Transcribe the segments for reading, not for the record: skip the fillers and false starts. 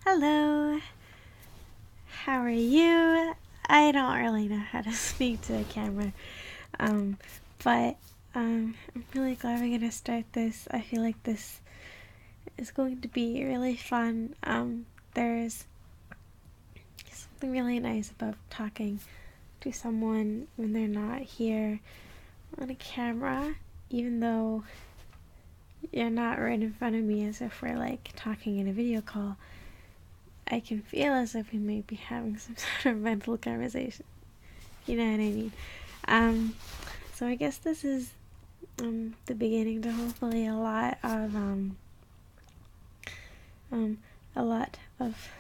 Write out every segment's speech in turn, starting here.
Hello, how are you? I don't really know how to speak to a camera, um, but I'm really glad we're gonna start this. I feel like this is going to be really fun. There's something really nice about talking to someone when they're not here on a camera, even though you're not right in front of me as if we're like talking in a video call. I can feel as if we may be having some sort of mental conversation. You know what I mean? Um, so I guess this is the beginning to hopefully a lot of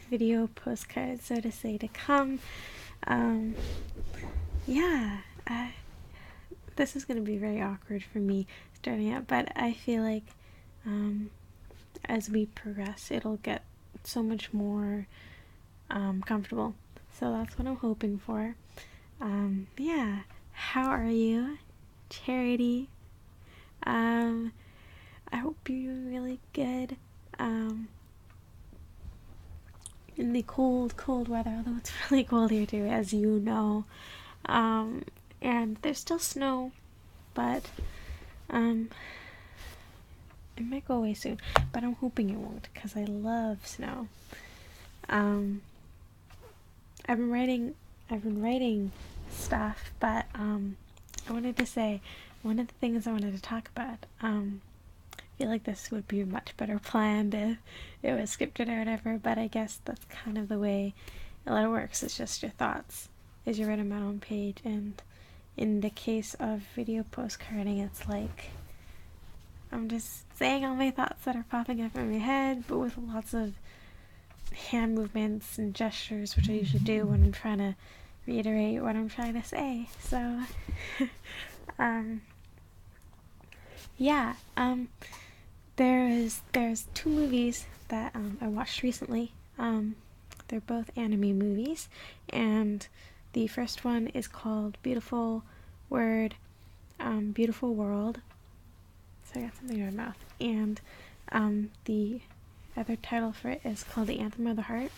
video postcards, so to say, to come. Um, yeah, this is gonna be very awkward for me starting out, but I feel like as we progress, it'll get so much more comfortable. So that's what I'm hoping for. Yeah, how are you, Charity? I hope you're doing really good. In the cold weather, although it's really cold here too, as you know. And there's still snow, but it might go away soon. But I'm hoping it won't, because I love snow. Um, I've been writing stuff, but I wanted to say one of the things I wanted to talk about. I feel like this would be much better planned if it was scripted or whatever, but I guess that's kind of the way a lot of works. It's just your thoughts as you write them out on page, and in the case of video postcarding, it's like I'm just saying all my thoughts that are popping up in my head, but with lots of hand movements and gestures, which I usually do when I'm trying to reiterate what I'm trying to say. So, yeah, there's two movies that I watched recently. They're both anime movies, and the first one is called Beautiful World. So I got something in my mouth. And the other title for it is called The Anthem of the Heart.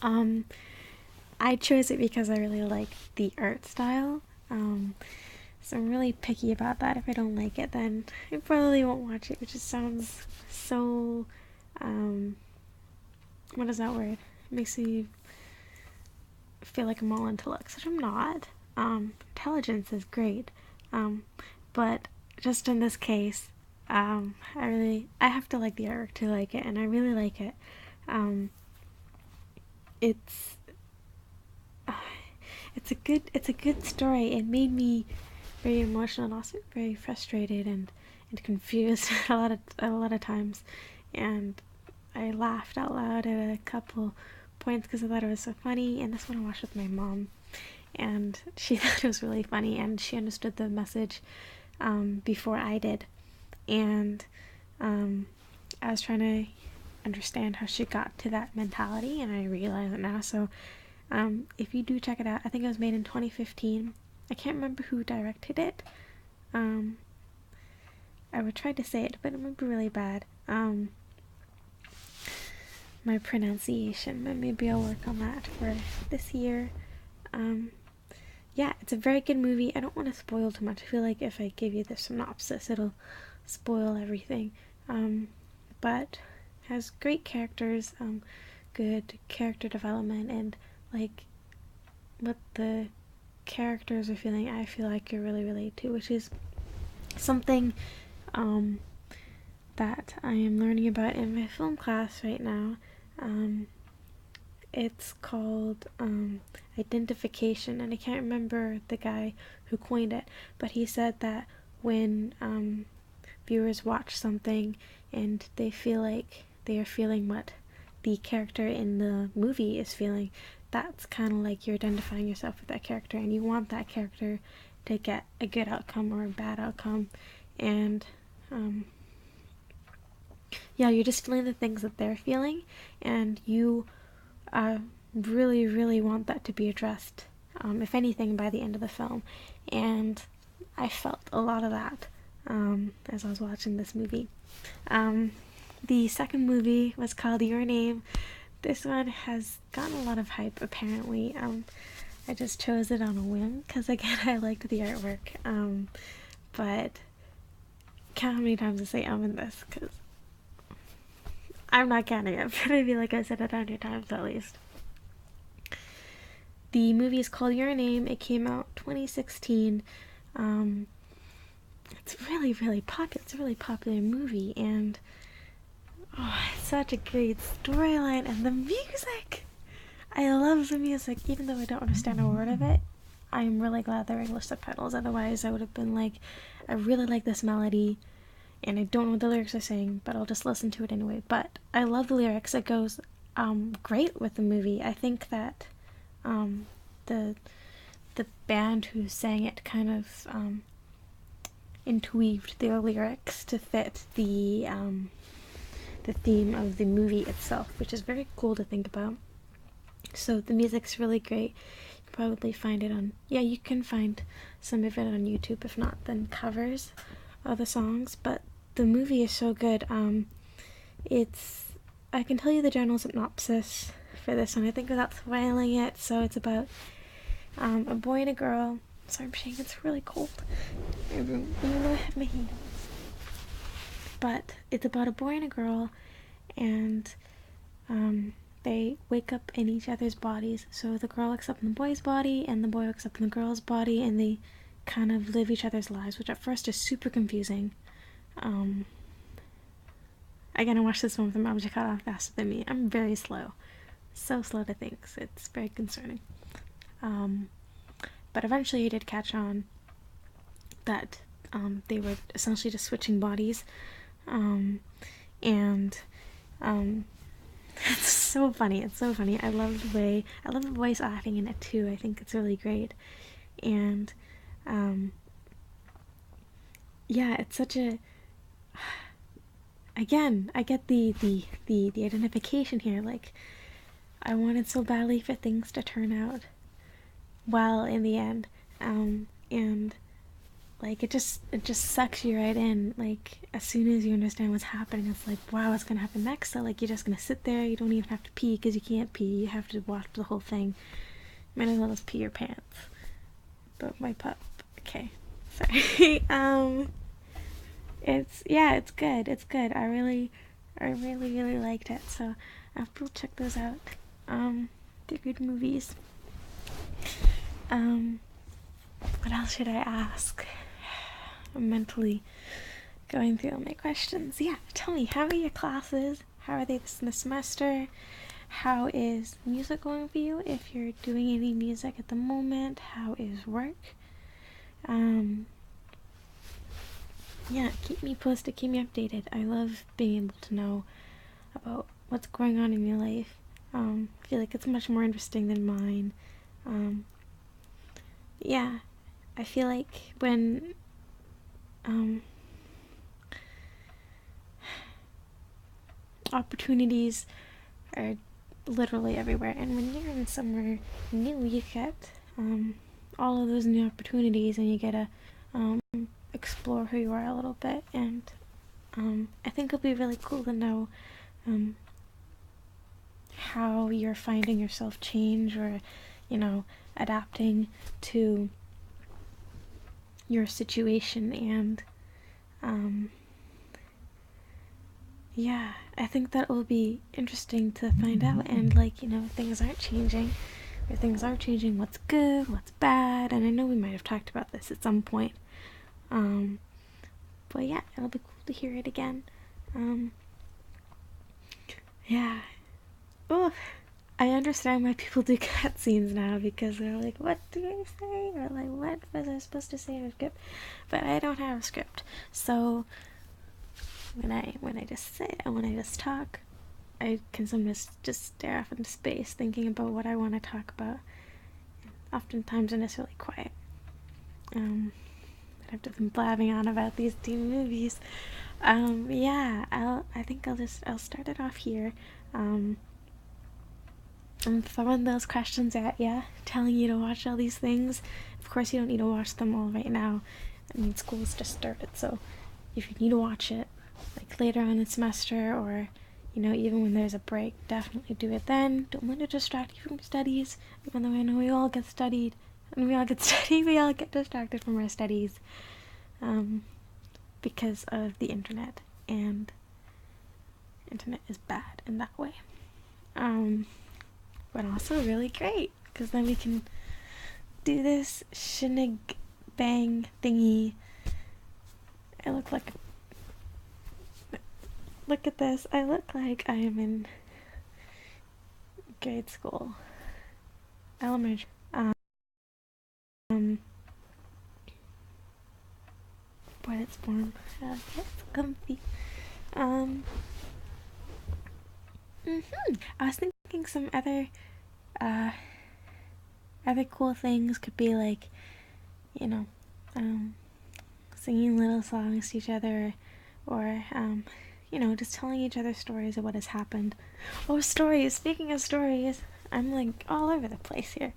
I chose it because I really like the art style. So I'm really picky about that. If I don't like it, then I probably won't watch it, which just sounds so, what is that word? It makes me feel like I'm all into looks, which I'm not. Intelligence is great. But just in this case, I have to like the artwork to like it, and I really like it. It's a good story. It made me very emotional and also very frustrated and confused a lot of times, and I laughed out loud at a couple points because I thought it was so funny. And this one I watched with my mom, and she thought it was really funny, and she understood the message before I did, and I was trying to understand how she got to that mentality, and I realize it now. So if you do check it out, I think it was made in 2015. I can't remember who directed it. I would try to say it, but it might be really bad. My pronunciation, but maybe I'll work on that for this year. Yeah, it's a very good movie. I don't want to spoil too much. I feel like if I give you the synopsis, it'll spoil everything. But has great characters, good character development, and like what the characters are feeling, I feel like you really relate to, which is something that I am learning about in my film class right now. It's called identification, and I can't remember the guy who coined it, but he said that when viewers watch something and they feel like they are feeling what the character in the movie is feeling, that's kind of like you're identifying yourself with that character, and you want that character to get a good outcome or a bad outcome, and yeah, you're just feeling the things that they're feeling, and you really want that to be addressed, if anything, by the end of the film. And I felt a lot of that as I was watching this movie. The second movie was called Your Name. This one has gotten a lot of hype, apparently. I just chose it on a whim because, again, I liked the artwork. But count how many times I say in this, because I'm not counting it, but I feel like I said it 100 times at least. The movie is called Your Name. It came out 2016. It's really, really popular. It's a really popular movie, and it's such a great storyline, and the music. I love the music, even though I don't understand a word of it. I'm really glad there are English subtitles. Otherwise, I would have been like, I really like this melody, and I don't know what the lyrics are saying, but I'll just listen to it anyway. But I love the lyrics. It goes great with the movie. I think that the band who sang it kind of interweaved their lyrics to fit the theme of the movie itself, which is very cool to think about. So the music's really great. You can probably find it on, you can find some of it on YouTube. If not, then covers of the songs. But the movie is so good. I can tell you the general synopsis for this one, I think, without spoiling it. So it's about a boy and a girl. Sorry, I'm shaking, it's really cold. Even though I have my heat on. But it's about a boy and a girl, and they wake up in each other's bodies. So the girl wakes up in the boy's body, and the boy wakes up in the girl's body, and they kind of live each other's lives, which at first is super confusing. Again, I watched this one with my mom. She caught on faster than me. I'm very slow. So slow to think, so it's very concerning. But eventually I did catch on that they were essentially just switching bodies. And it's so funny. It's so funny. I love the voice acting in it too. I think it's really great. And it's such a, again, I get the identification here. Like, I wanted so badly for things to turn out well in the end, and like it just sucks you right in. Like, as soon as you understand what's happening, it's like, wow, what's gonna happen next? So like, you're just gonna sit there. You don't even have to pee because you can't pee. You have to watch the whole thing. Might as well just pee your pants. But my pup. Okay, sorry. It's good. It's good. I really liked it. So I'll check those out. They're good movies. What else should I ask? I'm mentally going through all my questions. Yeah, tell me, how are your classes? How are they this semester? How is music going for you, if you're doing any music at the moment? How is work? Keep me posted, keep me updated. I love being able to know about what's going on in your life. I feel like it's much more interesting than mine. I feel like when opportunities are literally everywhere, and when you're in somewhere new, you get all of those new opportunities, and you get to explore who you are a little bit. And I think it'll be really cool to know how you're finding yourself change, or adapting to your situation. And I think that will be interesting to find out. And things aren't changing, or things are changing, what's good, what's bad. And I know we might have talked about this at some point, but it'll be cool to hear it again. I understand why people do cutscenes now, because they're like, what do I say? Or like, what was I supposed to say in a script? But I don't have a script. So when I just sit and when I just talk, I can sometimes just stare off into space thinking about what I want to talk about. Oftentimes when it's really quiet. I've just been blabbing on about these two movies. I think I'll start it off here. I'm throwing those questions at ya, telling you to watch all these things. Of course, you don't need to watch them all right now. I mean, school's just started, so if you need to watch it, like later on in the semester, or you know, even when there's a break, definitely do it then. Don't let it distract you from your studies, even though I know we all get studied, and we all get distracted from our studies, because of the internet, and internet is bad in that way. But also really great, because then we can do this shinnig bang thingy. I look like, look at this, I look like I am in grade school, elementary. But it's warm, it's comfy. I was thinking some other cool things could be like, you know, singing little songs to each other, or you know, just telling each other stories of what has happened. Oh, stories! Speaking of stories, I'm like all over the place here.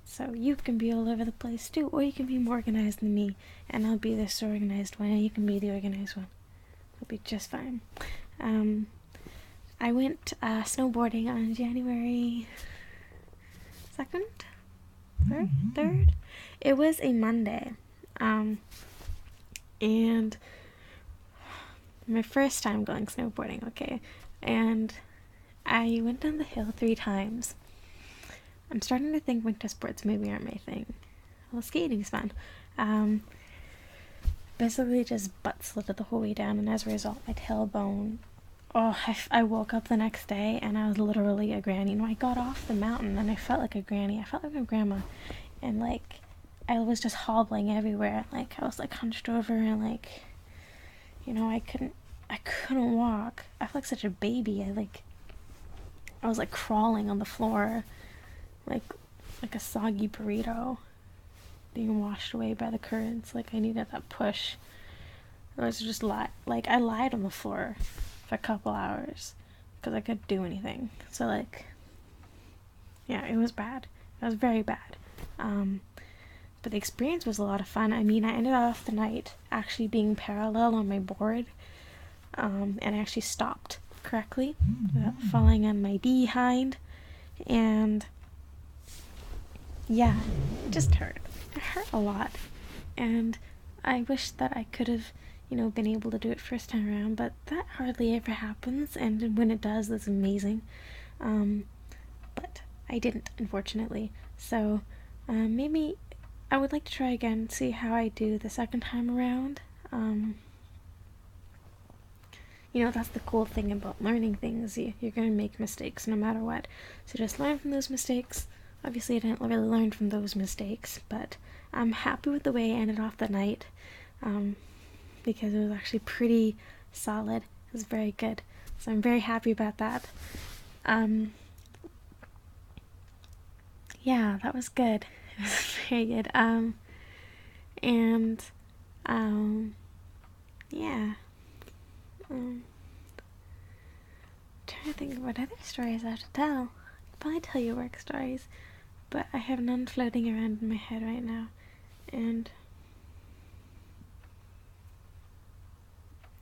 So you can be all over the place too, or you can be more organized than me, and I'll be the disorganized one, and you can be the organized one. It'll be just fine. I went snowboarding on January 2nd? 3rd? It was a Monday. And my first time going snowboarding, okay? And I went down the hill 3 times. I'm starting to think winter sports maybe aren't my thing. Well, skating's fun. Basically just butt slid the whole way down, and as a result, my tailbone. Oh, I woke up the next day and I was literally a granny. I got off the mountain and I felt like a granny. I felt like a grandma, and like I was just hobbling everywhere. Like I was like hunched over, and like, you know, I couldn't walk. I felt like such a baby. I was like crawling on the floor, like a soggy burrito being washed away by the currents. Like I needed that push. Or was just I lied on the floor for a couple hours because I couldn't do anything. So like, yeah, it was bad. It was very bad. But the experience was a lot of fun. I mean, I ended off the night actually being parallel on my board, and I actually stopped correctly without falling on my behind, and yeah, it just hurt. It hurt a lot, and I wish that I could have, you know, been able to do it first time around, but that hardly ever happens, and when it does, that's amazing. But I didn't, unfortunately. So maybe I would like to try again, see how I do the second time around. You know, that's the cool thing about learning things. You're going to make mistakes no matter what. So just learn from those mistakes. Obviously, I didn't really learn from those mistakes, but I'm happy with the way I ended off the night, because it was actually pretty solid. It was very good. So I'm very happy about that. Yeah, that was good. It was very good. Yeah. Trying to think of what other stories I have to tell. I'd probably tell you work stories, but I have none floating around in my head right now, and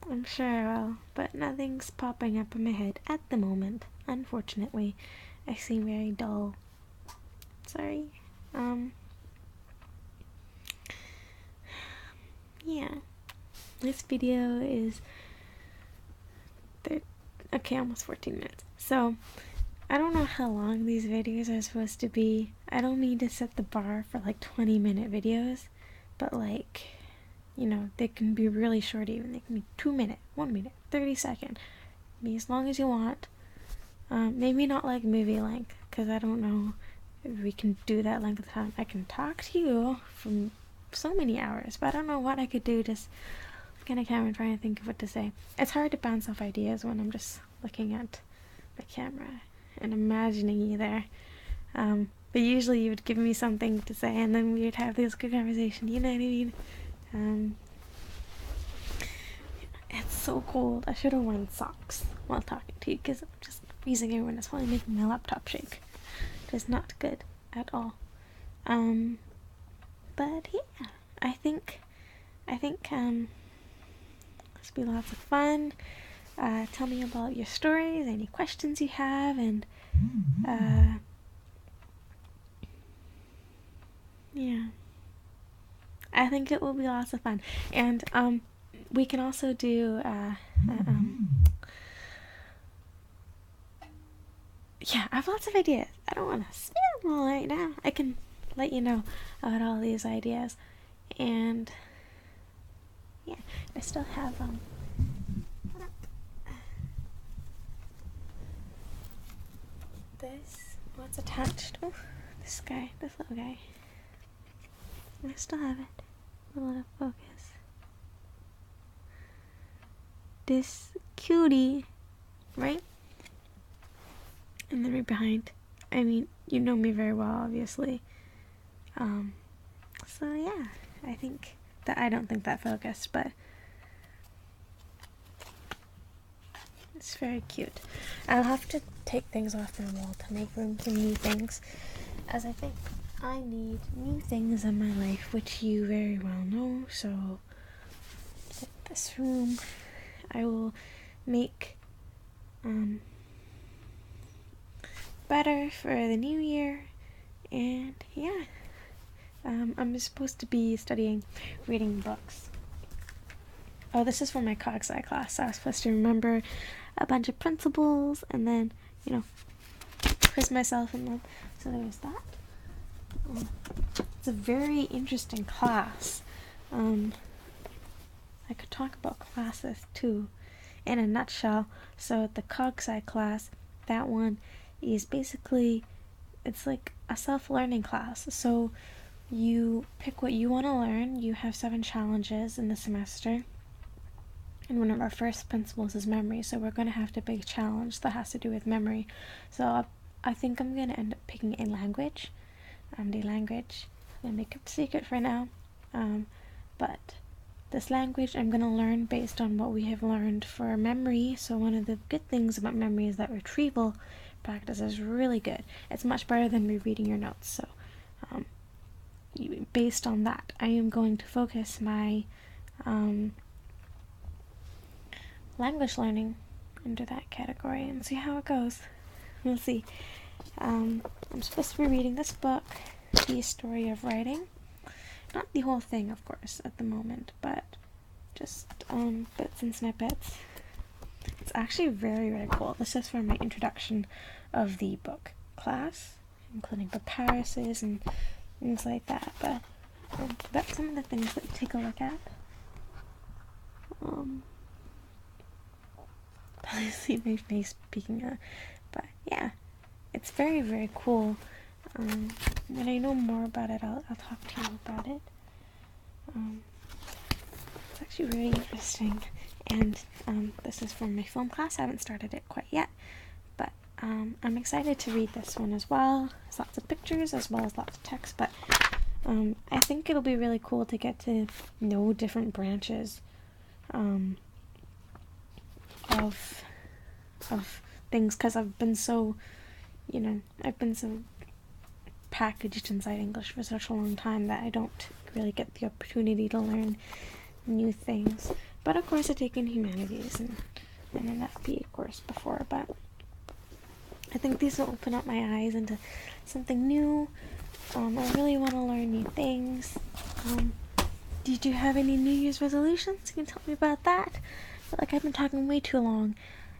I'm sure I will, but nothing's popping up in my head at the moment, unfortunately. I seem very dull. Sorry. Yeah. This video is almost 14 minutes. So, I don't know how long these videos are supposed to be. I don't mean to set the bar for like 20-minute videos, but like, you know, they can be really short even. They can be 2 minute, 1 minute, 30 second. Be as long as you want. Maybe not like movie length, because I don't know if we can do that length of time. I can talk to you for so many hours, but I don't know what I could do just looking at a camera and trying to think of what to say. It's hard to bounce off ideas when I'm just looking at the camera and imagining you there. But usually you would give me something to say, and then we would have this good conversation, you know what I mean? It's so cold. I should have worn socks while talking to you, because I'm just freezing everyone. It's probably making my laptop shake. It is not good at all. But yeah, I think This will be lots of fun. Tell me about your stories, any questions you have, and yeah, I think it will be lots of fun. And we can also do yeah, I have lots of ideas. I don't want to spam them all right now. I can let you know about all these ideas. And yeah, I still have this. What's attached? Oh, this little guy. I still have it. A little focus. This cutie, right? And then right behind. I mean, you know me very well, obviously. So yeah, I don't think that focused, but it's very cute. I'll have to take things off my wall to make room for new things, as I think I need new things in my life, which you very well know. So this room I will make better for the new year. And yeah, I'm supposed to be studying reading books. Oh, this is for my cog sci class, so I was supposed to remember a bunch of principles and then, quiz myself in them. So there's that. It's a very interesting class. I could talk about classes too in a nutshell. So the cog sci class, that one is basically, it's like a self-learning class. So you pick what you want to learn. You have 7 challenges in the semester. And one of our first principles is memory, so we're going to have to big challenge that has to do with memory. So I think I'm going to end up picking a language. The language, I'm going to make it a secret for now. But this language I'm going to learn based on what we have learned for memory. So one of the good things about memory is that retrieval practice is really good. It's much better than rereading your notes. So based on that, I am going to focus my language learning into that category and see how it goes. We'll see. I'm supposed to be reading this book, The Story of Writing. Not the whole thing, of course, at the moment, but just bits and snippets. It's actually very, very cool. This is for my introduction of the book class, including paparuses and things like that. But that's some of the things that you take a look at. Probably see my face peeking out, but yeah, it's very, very cool. When I know more about it, I'll talk to you about it. It's actually really interesting, and this is from my film class. I haven't started it quite yet, but I'm excited to read this one as well. There's lots of pictures as well as lots of text, but I think it'll be really cool to get to know different branches of things, because I've been so packaged inside English for such a long time that I don't really get the opportunity to learn new things. But of course I've taken humanities and an FP course before, but I think these will open up my eyes into something new. I really want to learn new things. Did you have any New Year's resolutions? You can tell me about that. I feel like I've been talking way too long,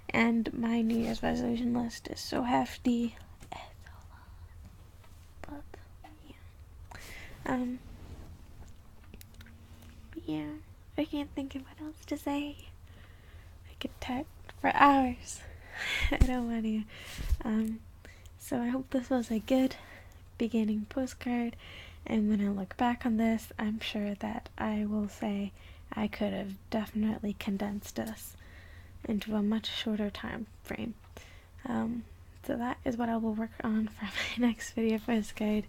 and my New Year's resolution list is so hefty. It's so long. But yeah, I can't think of what else to say. I could talk for hours. I don't want to. So I hope this was a good beginning postcard, and when I look back on this, I'm sure that I will say I could have definitely condensed this into a much shorter time frame. So that is what I will work on for my next video postcard,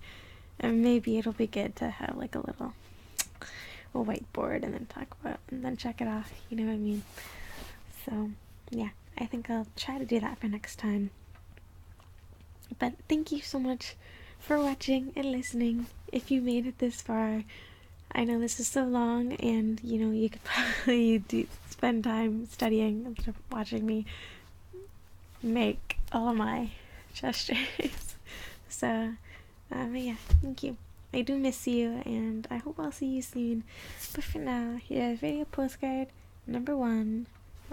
and maybe it'll be good to have like a whiteboard and then talk about and then check it off, you know what I mean? So yeah, I think I'll try to do that for next time. But thank you so much for watching and listening. If you made it this far, I know this is so long, and you know, you could probably spend time studying instead of watching me make all my gestures. So, yeah, thank you. I do miss you, and I hope I'll see you soon. But for now, here's video postcard number 1.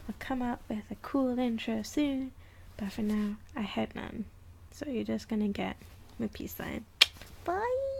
I'll come up with a cool intro soon, but for now, I had none. So you're just gonna get my peace sign. Bye!